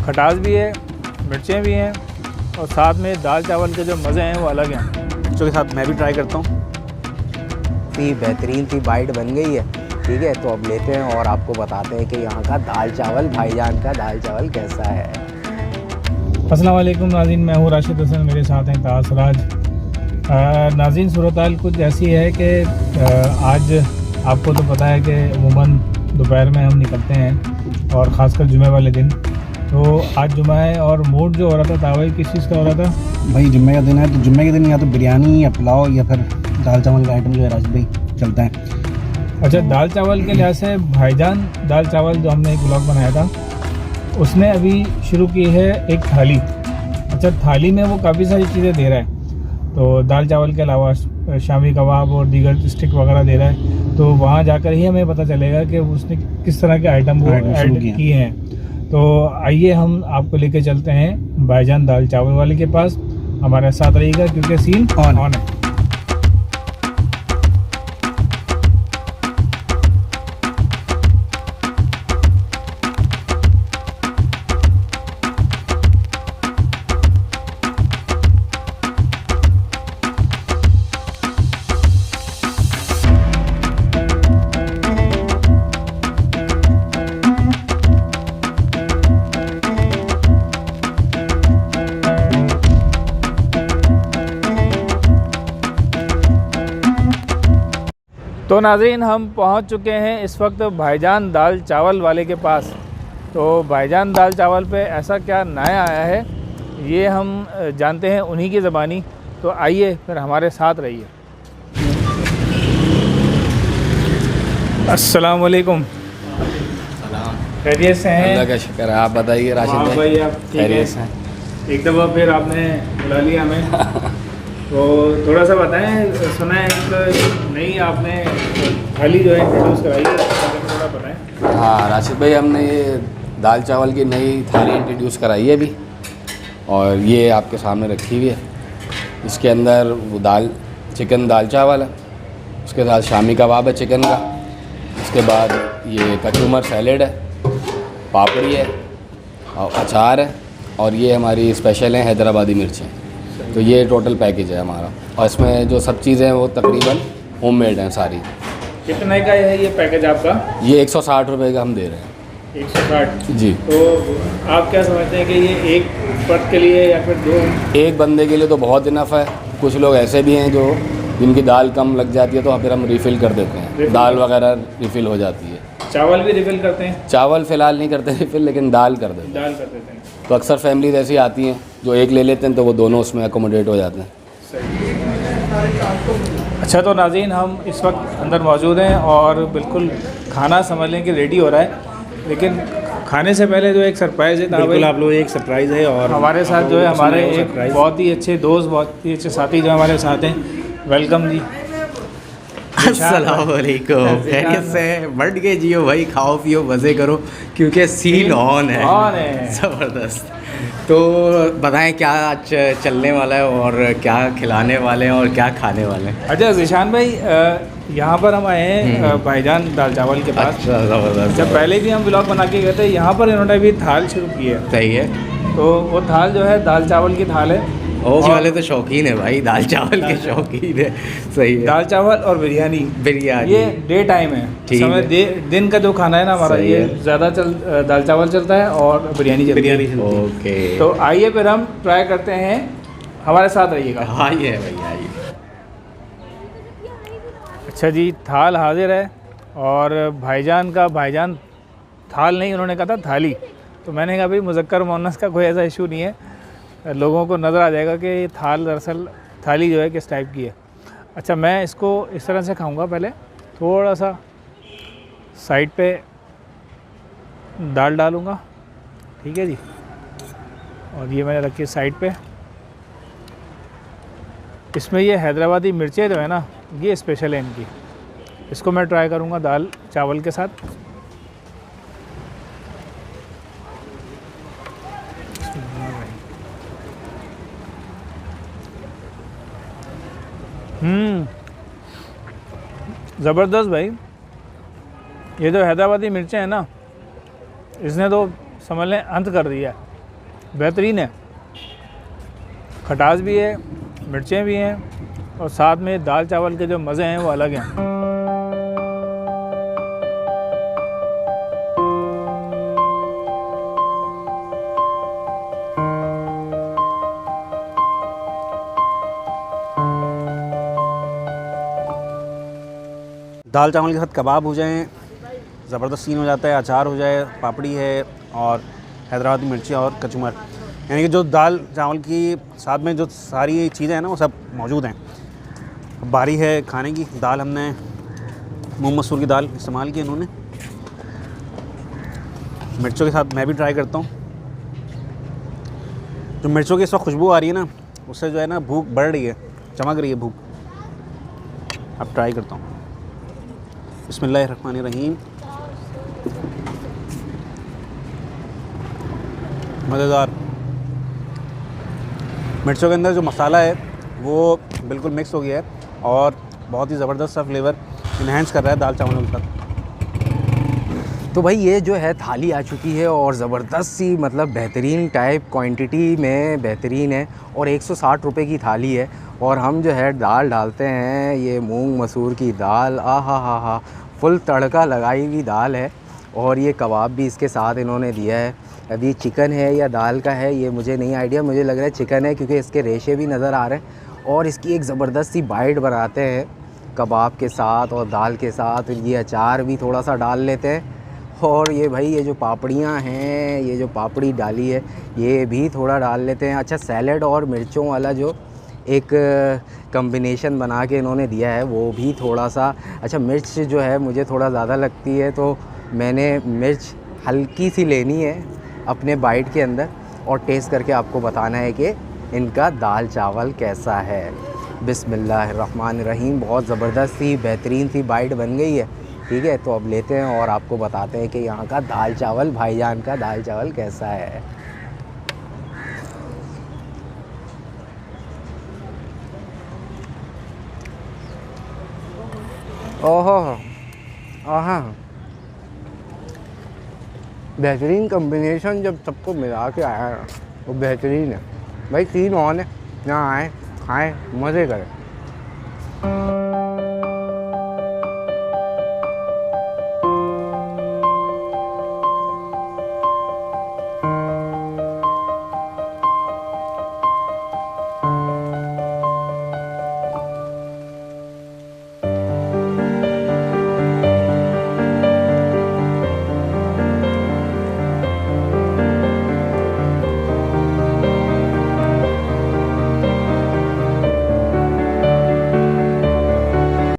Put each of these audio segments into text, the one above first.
खटास भी है, मिर्चें भी हैं और साथ में दाल चावल के जो मज़े हैं वो अलग हैं। मिर्चों के साथ मैं भी ट्राई करता हूँ। बेहतरीन सी बाइट बन गई है। ठीक है, तो अब लेते हैं और आपको बताते हैं कि यहाँ का दाल चावल, भाईजान का दाल चावल कैसा है। अस्सलाम वालेकुम नाज़रीन, मैं हूँ राशिद हसन, मेरे साथ हैं ताज सराज। नाज़रीन, सूरत हाल कुछ ऐसी है कि आज आपको तो पता है कि अमूमन दोपहर में हम निकलते हैं और ख़ासकर जुमे वाले दिन। तो आज जुमा है और मूड जो हो रहा था तावाई किस चीज़ का हो रहा था? भाई जुम्मे का दिन है, तो जुम्मे के दिन या तो बिरयानी या पुलाव या फिर दाल चावल का आइटम जो है राशिद भाई चलता है। अच्छा, दाल चावल के लिहाज से भाईजान दाल चावल जो हमने एक ब्लॉग बनाया था उसने अभी शुरू की है एक थाली। अच्छा, थाली में वो काफ़ी सारी चीज़ें दे रहा है, तो दाल चावल के अलावा शामी कबाब और दीगर स्टिक वगैरह दे रहा है। तो वहाँ जाकर ही हमें पता चलेगा कि उसने किस तरह के आइटम वो ऐड किए हैं। तो आइए हम आपको लेके चलते हैं भाईजान दाल चावल वाले के पास। हमारे साथ रहिएगा क्योंकि सीन ऑन है। तो नाज़रीन, हम पहुंच चुके हैं इस वक्त भाईजान दाल चावल वाले के पास। तो भाईजान दाल चावल पे ऐसा क्या नया आया है ये हम जानते हैं उन्हीं की ज़बानी। तो आइए फिर हमारे साथ रहिए। अस्सलाम वालेकुम। खैरियत से हैं? अल्लाह का शुक्र है, आप बताइए राशिद भाई, आप खैरियत से? एक दफ़ा फिर आपने बुला लिया हमें। तो थोड़ा सा बताएं, सुना है एक नई आपने थाली जो है इंट्रोड्यूस कराई है, थोड़ा बताएं। हाँ राशिद भाई, हमने ये दाल चावल की नई थाली इंट्रोड्यूस कराई है अभी, और ये आपके सामने रखी हुई है। इसके अंदर वो चिकन दाल चावल है, उसके साथ शामी कबाब है चिकन का, उसके बाद ये कचूमर सैलेड है, पापड़ी है और अचार है, और ये हमारी स्पेशल है हैदराबादी मिर्चें। तो ये टोटल पैकेज है हमारा, और इसमें जो सब चीज़ें हैं वो तकरीबन होममेड हैं सारी। कितने का है ये पैकेज आपका? ये 160 रुपये का हम दे रहे हैं। 160 जी। तो आप क्या समझते हैं कि ये एक फर्द के लिए या फिर दो? एक बंदे के लिए तो बहुत इनफ है। कुछ लोग ऐसे भी हैं जो जिनकी दाल कम लग जाती है, तो फिर हम रिफ़िल कर देते हैं, दाल वगैरह रिफ़िल हो जाती है। चावल भी रिफ़िल करते हैं? चावल फ़िलहाल नहीं करते रिफ़िल, लेकिन दाल कर देते हैं। दाल कर देते हैं। तो अक्सर फैमिलीज ऐसी आती हैं जो एक ले लेते हैं, तो वो दोनों उसमें अकोमोडेट हो जाते हैं। अच्छा, तो नाज़रीन, हम इस वक्त अंदर मौजूद हैं और बिल्कुल खाना समझ लें कि रेडी हो रहा है, लेकिन खाने से पहले जो एक सरप्राइज़ है। बिल्कुल, आप लोग एक सरप्राइज़ है और हमारे साथ जो है हमारे एक बहुत ही अच्छे दोस्त, बहुत ही अच्छे साथी जो हमारे साथ हैं। वेलकम जी। अस्सलाम वालेकुम। खैरियत से? बढ़ के जियो भाई, खाओ पियो मज़े करो क्योंकि सीन ऑन है। ज़बरदस्त। तो बताएं क्या आज चलने वाला है और क्या खिलाने वाले हैं और क्या खाने वाले हैं? अच्छा ज़ीशान भाई, यहाँ पर हम आए हैं भाईजान दाल चावल के पास। अच्छा, ज़बरदस्त। जब पहले भी हम ब्लॉग बना के गए थे, यहाँ पर इन्होंने भी थाल शुरू की है। सही है। तो वो थाल जो है दाल चावल की थाल है। ओके वाले तो शौकीन है भाई, दाल चावल के शौकीन है। सही है। दाल चावल और बिरयानी ये डे टाइम है। समय दिन का जो खाना है ना हमारा, ये ज़्यादा दाल चावल चलता है और बिरयानी चलती है। ओके, तो आइए फिर हम ट्राई करते हैं, हमारे साथ रहिएगा। आइए भाई आइए। अच्छा जी, थाल हाजिर है और भाईजान थाल नहीं, उन्होंने कहा था थाली। तो मैंने कहा भाई मुज़क्कर मुअन्नस का कोई ऐसा इशू नहीं है, लोगों को नज़र आ जाएगा कि ये थाल दरअसल थाली जो है किस टाइप की है। अच्छा, मैं इसको इस तरह से खाऊंगा। पहले थोड़ा सा साइड पे दाल डालूँगा, ठीक है जी, और ये मैंने रखी साइड पे। इसमें ये हैदराबादी मिर्चें जो है ना, ये स्पेशल है इनकी। इसको मैं ट्राई करूँगा दाल चावल के साथ। ज़बरदस्त भाई। ये जो हैदराबादी मिर्चें हैं ना, इसने तो समझ लें अंत कर दिया है। बेहतरीन है, खटास भी है, मिर्चें भी हैं और साथ में दाल चावल के जो मज़े हैं वो अलग हैं। दाल चावल के साथ कबाब हो जाएं, ज़बरदस्त सीन हो जाता है। अचार हो जाए, पापड़ी है और हैदराबादी मिर्ची और कचुमर, यानी कि जो दाल चावल की साथ में जो सारी चीज़ें हैं ना वो सब मौजूद हैं। अब बारी है खाने की। दाल हमने मूंग मसूर की दाल इस्तेमाल की इन्होंने। मिर्चों के साथ मैं भी ट्राई करता हूँ। जो मिर्चों की इस वक्त खुशबू आ रही है ना, उससे जो है ना भूख बढ़ रही है, चमक रही है भूख। अब ट्राई करता हूँ। बिस्मिल्लाहिर्रहमानिर्रहीम। मज़ेदार। मिर्चों के अंदर जो मसाला है वो बिल्कुल मिक्स हो गया है और बहुत ही ज़बरदस्त सा फ्लेवर इन्हेंस कर रहा है दाल चावलों के साथ। तो भाई ये जो है थाली आ चुकी है और ज़बरदस्त सी मतलब बेहतरीन टाइप क्वांटिटी में बेहतरीन है और 160 रुपए की थाली है। और हम जो है दाल डालते हैं, ये मूंग मसूर की दाल, हा फुल तड़का लगाई हुई दाल है। और ये कबाब भी इसके साथ इन्होंने दिया है। अभी चिकन है या दाल का है ये मुझे नहीं आइडिया, मुझे लग रहा है चिकन है क्योंकि इसके रेशे भी नज़र आ रहे हैं। और इसकी एक ज़बरदस्त सी बाइट बनाते हैं कबाब के साथ और दाल के साथ। ये अचार भी थोड़ा सा डाल लेते हैं। और ये भाई ये जो पापड़ियाँ हैं, ये जो पापड़ी डाली है ये भी थोड़ा डाल लेते हैं। अच्छा, सैलड और मिर्चों वाला जो एक कॉम्बिनेशन बना के इन्होंने दिया है वो भी थोड़ा सा। अच्छा, मिर्च जो है मुझे थोड़ा ज़्यादा लगती है तो मैंने मिर्च हल्की सी लेनी है अपने बाइट के अंदर और टेस्ट करके आपको बताना है कि इनका दाल चावल कैसा है। बिस्मिल्लाहिर्रहमानिर्रहीम। बहुत ज़बरदस्त सी बेहतरीन सी बाइट बन गई है। ठीक है, तो अब लेते हैं और आपको बताते हैं कि यहाँ का दाल चावल, भाईजान का दाल चावल कैसा है। ओहो, आहा, बेहतरीन कॉम्बिनेशन जब सबको मिला के आया ना वो बेहतरीन है भाई। 3 ऑन है, यहाँ आए खाएँ मज़े करें।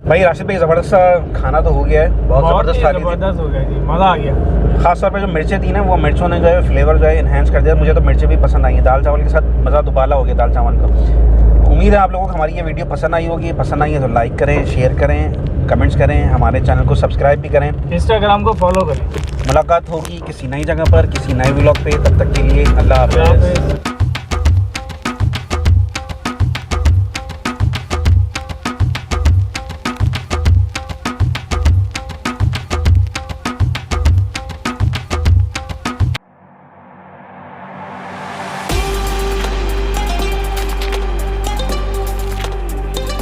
भाई राशिद भाई, ज़बरदस्त सा खाना तो हो गया है। बहुत ज़बरदस्त थाली थी। ज़बरदस्त हो गया जी, मज़ा आ गया। खास तौर पे जो मिर्चें थी ना वो मिर्चों ने जो है फ्लेवर जो है इन्हेंस कर दिया। मुझे तो मिर्चें भी पसंद आई हैं। दाल चावल के साथ मज़ा दुबाला हो गया दाल चावल का। उम्मीद है आप लोगों को हमारी ये वीडियो पसंद आई होगी। पसंद आई है तो लाइक करें, शेयर करें, कमेंट्स करें, हमारे चैनल को सब्सक्राइब भी करें, इंस्टाग्राम को फॉलो करें। मुलाकात होगी किसी नई जगह पर, किसी नए व्लॉग पे। तब तक के लिए अल्लाह हाफ़िज़।